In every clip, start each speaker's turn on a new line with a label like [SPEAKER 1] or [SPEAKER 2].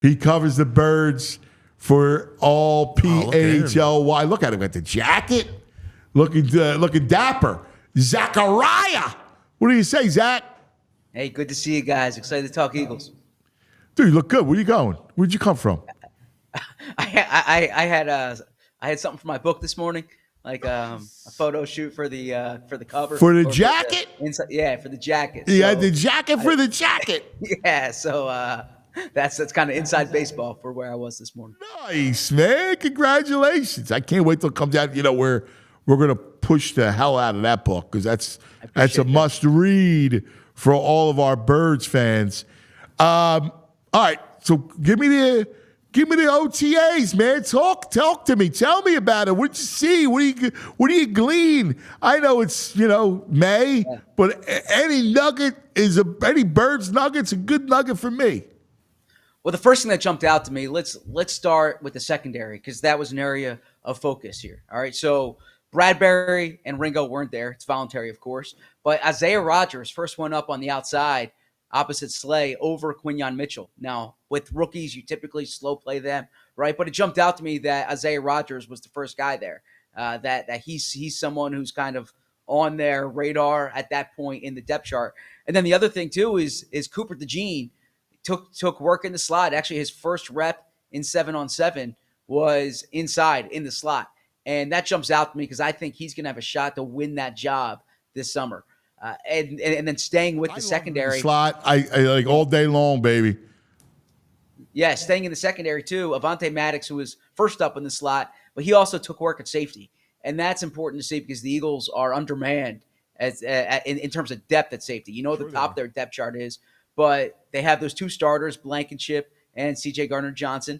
[SPEAKER 1] He covers the Birds for all PHLY. Look at him at the jacket, looking dapper. Zachariah, what do you say, Zach?
[SPEAKER 2] Hey, good to see you guys. Excited to talk Eagles.
[SPEAKER 1] Dude, you look good. Where you going? Where'd you come from?
[SPEAKER 2] I had something for my book this morning, like a photo shoot for the cover
[SPEAKER 1] For the jacket?
[SPEAKER 2] For the jacket.
[SPEAKER 1] You had the jacket for the jacket.
[SPEAKER 2] Yeah, so that's kind of inside baseball for where I was this morning.
[SPEAKER 1] Nice, man. Congratulations. I can't wait till it comes out. We're gonna push the hell out of that book because that's a must read for all of our Birds fans. All right, so give me the OTAs, man. Talk to me. Tell me about it. What'd you see? What do you glean? I know it's May, but any Birds nugget's a good nugget for me.
[SPEAKER 2] Well, the first thing that jumped out to me, let's start with the secondary because that was an area of focus here. All right, so Bradbury and Ringo weren't there. It's voluntary, of course, but Isaiah Rodgers first one up on the outside opposite Slay over Quinyon Mitchell. Now, with rookies, you typically slow play them, right? But it jumped out to me that Isaiah Rodgers was the first guy there. That he's someone who's kind of on their radar at that point in the depth chart. And then the other thing too is Cooper DeJean took work in the slot. Actually, his first rep in 7-on-7 was inside in the slot, and that jumps out to me because I think he's going to have a shot to win that job this summer. And then staying with the secondary
[SPEAKER 1] slot, I like all day long, baby.
[SPEAKER 2] Yeah, staying in the secondary too. Avonte Maddox, who was first up in the slot, but he also took work at safety, and that's important to see because the Eagles are undermanned in terms of depth at safety. The top of their depth chart is, but they have those two starters, Blankenship and C.J. Gardner-Johnson.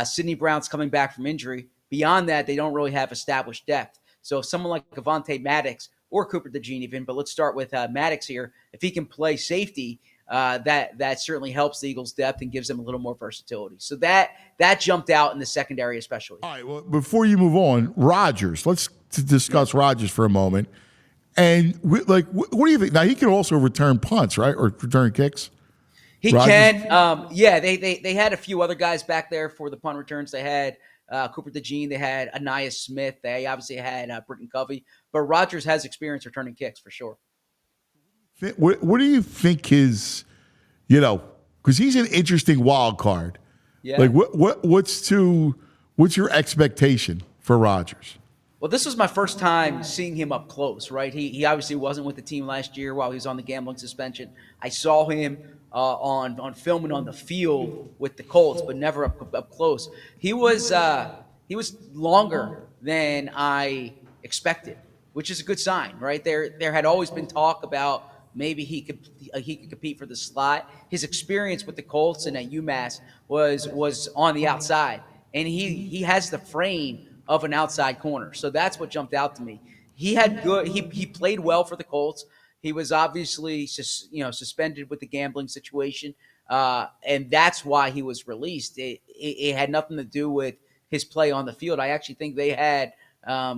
[SPEAKER 2] Sidney Brown's coming back from injury. Beyond that, they don't really have established depth. So if someone like Avonte Maddox or Cooper DeJean even, but let's start with Maddox here. If he can play safety, that certainly helps the Eagles' depth and gives them a little more versatility. So that jumped out in the secondary especially.
[SPEAKER 1] All right, well, before you move on, Rodgers. Let's discuss Rodgers for a moment. And what do you think? Now, he can also return punts, right, or return kicks?
[SPEAKER 2] He
[SPEAKER 1] Rodgers?
[SPEAKER 2] Can. They had a few other guys back there for the punt returns. They had Cooper DeJean. They had Aniyah Smith. They obviously had Britton Covey. But Rodgers has experience returning kicks for sure.
[SPEAKER 1] What do you think his, because he's an interesting wild card.
[SPEAKER 2] Yeah.
[SPEAKER 1] Like what's your expectation for Rodgers?
[SPEAKER 2] Well, this was my first time seeing him up close, right? He obviously wasn't with the team last year while he was on the gambling suspension. I saw him on film and on the field with the Colts, but never up close. He was longer than I expected, which is a good sign, right? There had always been talk about maybe he could compete for the slot. His experience with the Colts and at UMass was on the outside, and he has the frame of an outside corner. So that's what jumped out to me. He played well for the Colts. He was obviously suspended with the gambling situation, and that's why he was released. It had nothing to do with his play on the field. I actually think they had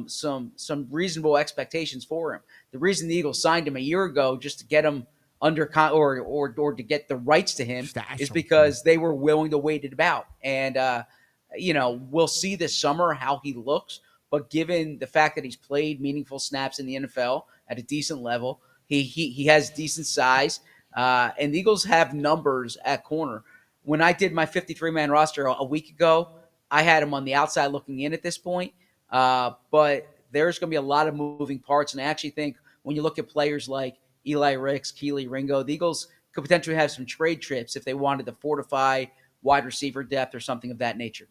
[SPEAKER 2] some reasonable expectations for him. The reason the Eagles signed him a year ago just to get him under or to get the rights to him is because they were willing to wait it out. And we'll see this summer how he looks. But given the fact that he's played meaningful snaps in the NFL at a decent level, he has decent size, and the Eagles have numbers at corner. When I did my 53-man roster a week ago, I had him on the outside looking in at this point. But there's going to be a lot of moving parts, and I actually think when you look at players like Eli Ricks, Keely Ringo, the Eagles could potentially have some trade trips if they wanted to fortify wide receiver depth or something of that nature.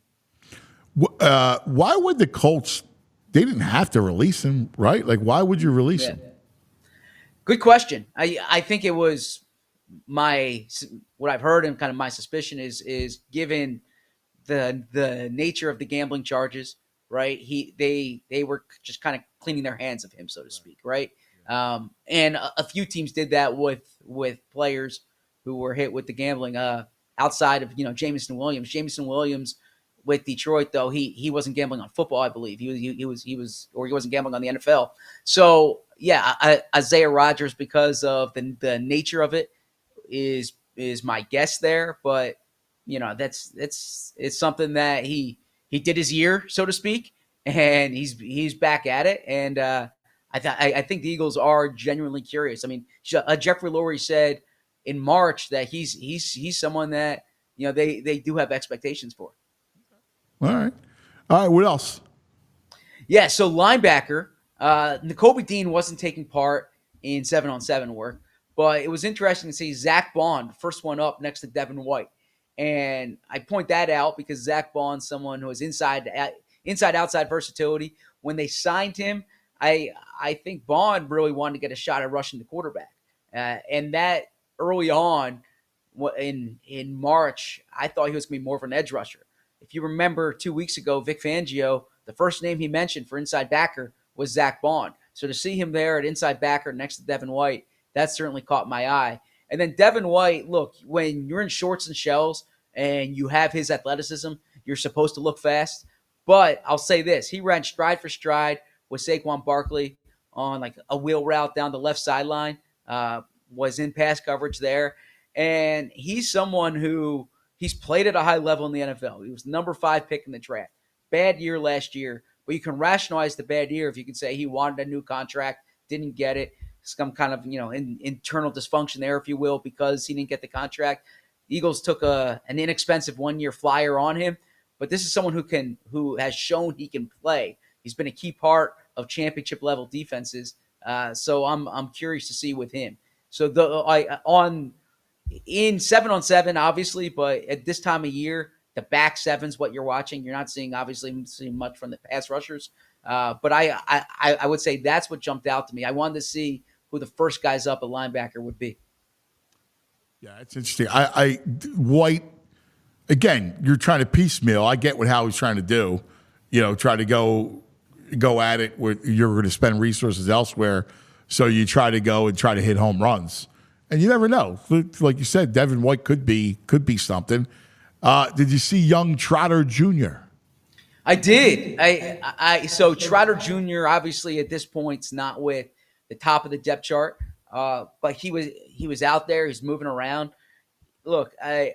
[SPEAKER 1] Why would the Colts? They didn't have to release him, right? Like, why would you release him?
[SPEAKER 2] Good question. I think it was what I've heard and kind of my suspicion is given the nature of the gambling charges, right? They were just kind of cleaning their hands of him, so to speak, right? And a few teams did that with players who were hit with the gambling outside of Jameson Williams. Jameson Williams with Detroit, though, he wasn't gambling on football, I believe. He wasn't gambling on the NFL. So yeah, Isaiah Rodgers, because of the nature of it, is my guess there. But it's something that he did his year, so to speak, and he's back at it. And I think the Eagles are genuinely curious. I mean, Jeffrey Lurie said in March that he's someone that they do have expectations for.
[SPEAKER 1] All right. All right. What else?
[SPEAKER 2] Yeah, so linebacker, Nakobe Dean wasn't taking part in 7-on-7 work, but it was interesting to see Zach Bond, first one up next to Devin White. And I point that out because Zach Bond's someone who has inside-outside versatility. When they signed him, I think Bond really wanted to get a shot at rushing the quarterback. And that early on in March, I thought he was going to be more of an edge rusher. If you remember 2 weeks ago, Vic Fangio, the first name he mentioned for inside backer was Zach Bond. So to see him there at inside backer next to Devin White, that certainly caught my eye. And then Devin White, look, when you're in shorts and shells and you have his athleticism, you're supposed to look fast. But I'll say this, he ran stride for stride with Saquon Barkley on like a wheel route down the left sideline, was in pass coverage there. And he's someone who he's played at a high level in the NFL. He was number 5 pick in the draft. Bad year last year, but you can rationalize the bad year if you can say he wanted a new contract, didn't get it. Some kind of internal dysfunction there, if you will, because he didn't get the contract. The Eagles took an inexpensive 1-year flyer on him, but this is someone who has shown he can play. He's been a key part of championship level defenses. So I'm curious to see with him. So in 7-on-7, obviously, but at this time of year, the back seven's what you're watching. You're not seeing much from the pass rushers. But I would say that's what jumped out to me. I wanted to see who the first guys up at linebacker would be.
[SPEAKER 1] Yeah, it's interesting. White, again, you're trying to piecemeal. I get what Howie's trying to do. Try to go at it where you're going to spend resources elsewhere. So you try to go and try to hit home runs. And you never know. Like you said, Devin White could be something. Did you see young Trotter Jr.?
[SPEAKER 2] I did. So Trotter Jr. obviously at this point is not with the top of the depth chart, but he was out there. He's moving around. Look, I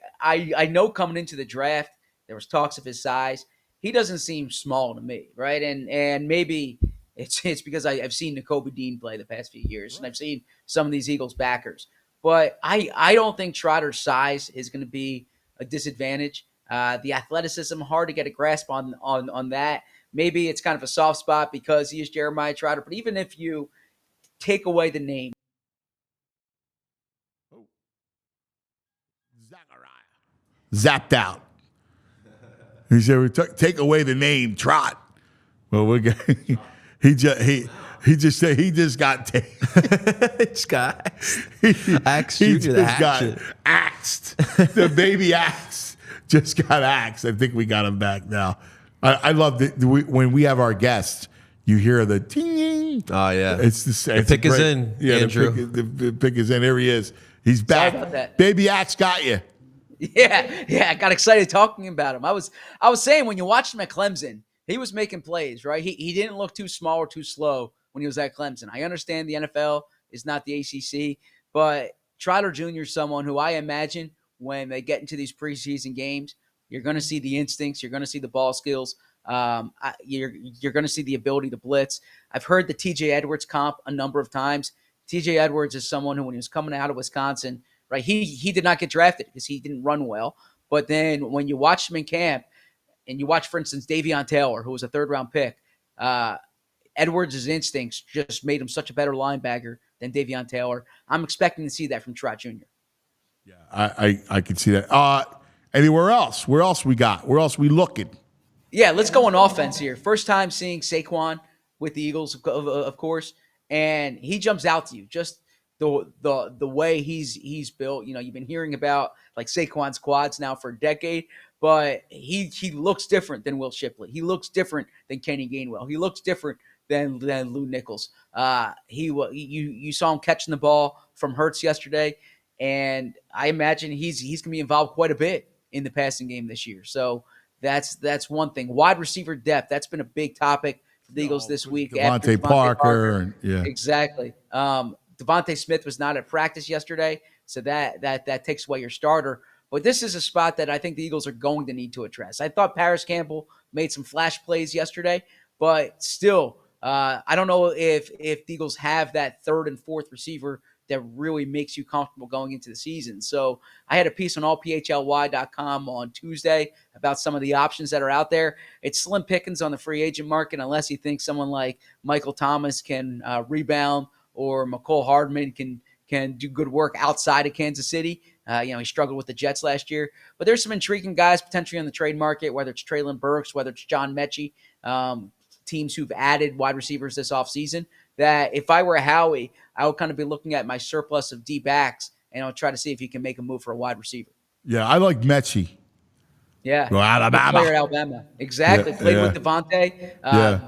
[SPEAKER 2] know coming into the draft there was talks of his size. He doesn't seem small to me, right? And maybe it's because I've seen Nakobe Dean play the past few years, and I've seen some of these Eagles backers. But I don't think Trotter's size is going to be a disadvantage. The athleticism, hard to get a grasp on that. Maybe it's kind of a soft spot because he is Jeremiah Trotter. But even if you take away the name.
[SPEAKER 1] Zapped out. He said, take away the name Trot. Well, he just said he just got axed. The baby axe just got axed. I think we got him back now. I love when we have our guests. You hear the ting.
[SPEAKER 3] Oh yeah,
[SPEAKER 1] the
[SPEAKER 3] pick is in.
[SPEAKER 1] Yeah,
[SPEAKER 3] Andrew.
[SPEAKER 1] The pick is in. Here he is. He's back.
[SPEAKER 2] Sorry about that.
[SPEAKER 1] Baby axe got you.
[SPEAKER 2] Yeah, I got excited talking about him. I was saying when you watched him at Clemson, he was making plays, right? He didn't look too small or too slow when he was at Clemson. I understand the NFL is not the ACC, but Trotter Jr. is someone who I imagine when they get into these preseason games, you're going to see the instincts, you're going to see the ball skills, you're going to see the ability to blitz. I've heard the TJ Edwards comp a number of times. TJ Edwards is someone who, when he was coming out of Wisconsin, right, he did not get drafted because he didn't run well. But then when you watch him in camp, and you watch, for instance, Davion Taylor, who was a third-round pick, Edwards' instincts just made him such a better linebacker than Davion Taylor. I'm expecting to see that from Trot Jr.
[SPEAKER 1] Yeah, I can see that. Anywhere else? Where else we got? Where else we looking?
[SPEAKER 2] Yeah, let's go on offense here. First time seeing Saquon with the Eagles, of course, and he jumps out to you. Just the way he's built. You've been hearing about like Saquon's quads now for a decade, but he looks different than Will Shipley. He looks different than Kenny Gainwell. He looks different than Lou Nichols. You saw him catching the ball from Hurts yesterday, and I imagine he's going to be involved quite a bit in the passing game this year. So that's one thing. Wide receiver depth, that's been a big topic for the Eagles this week.
[SPEAKER 1] Devontae Parker. Yeah.
[SPEAKER 2] Exactly. Devontae Smith was not at practice yesterday, so that takes away your starter. But this is a spot that I think the Eagles are going to need to address. I thought Paris Campbell made some flash plays yesterday, but still, I don't know if the Eagles have that third and fourth receiver that really makes you comfortable going into the season. So I had a piece on allphly.com on Tuesday about some of the options that are out there. It's slim pickings on the free agent market unless you think someone like Michael Thomas can rebound or McCole Hardman can do good work outside of Kansas City. He struggled with the Jets last year. But there's some intriguing guys potentially on the trade market, whether it's Treylon Burks, whether it's John Mechie, teams who've added wide receivers this offseason, that if I were Howie, I would kind of be looking at my surplus of D-backs and I'll try to see if he can make a move for a wide receiver.
[SPEAKER 1] Yeah, I like Mechie.
[SPEAKER 2] Yeah.
[SPEAKER 1] Go Alabama.
[SPEAKER 2] Player at Alabama. Exactly.
[SPEAKER 1] Yeah,
[SPEAKER 2] Played
[SPEAKER 1] yeah.
[SPEAKER 2] with Devontae.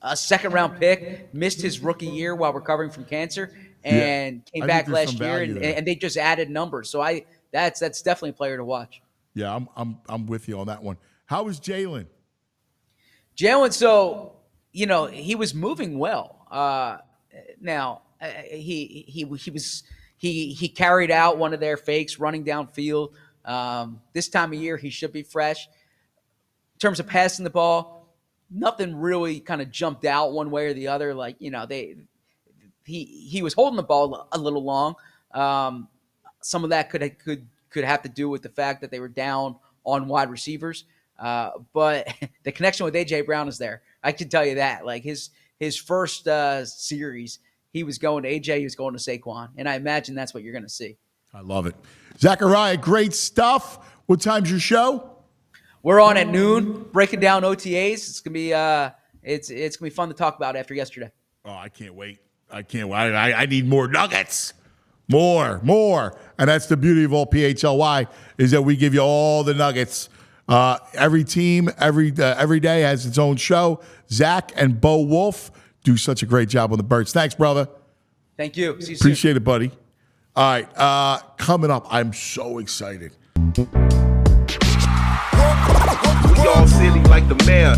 [SPEAKER 2] A second-round pick. Missed his rookie year while recovering from cancer and came
[SPEAKER 1] I
[SPEAKER 2] back
[SPEAKER 1] think there's
[SPEAKER 2] last
[SPEAKER 1] some
[SPEAKER 2] year,
[SPEAKER 1] value there.
[SPEAKER 2] and they just added numbers. So that's definitely a player to watch.
[SPEAKER 1] Yeah, I'm with you on that one. How is Jalen?
[SPEAKER 2] Jalen, so, he was moving well. Now, he carried out one of their fakes running downfield. This time of year, he should be fresh. In terms of passing the ball, nothing really kind of jumped out one way or the other. Like, he was holding the ball a little long. Some of that could have to do with the fact that they were down on wide receivers. But the connection with A.J. Brown is there. I can tell you that. Like his first series, he was going to A.J., he was going to Saquon. And I imagine that's what you're going to see.
[SPEAKER 1] I love it. Zachariah, great stuff. What time's your show?
[SPEAKER 2] We're on at noon, breaking down OTAs. It's gonna be it's gonna be fun to talk about after yesterday.
[SPEAKER 1] Oh, I can't wait. I need more nuggets. More. And that's the beauty of all PHLY is that we give you all the nuggets. Every team, every day has its own show. Zach and Bo Wolf do such a great job on the Birds. Thanks, brother.
[SPEAKER 2] Thank you. See you soon.
[SPEAKER 1] Appreciate it, buddy. All right, coming up, I'm so excited.
[SPEAKER 3] We all silly like the mayor.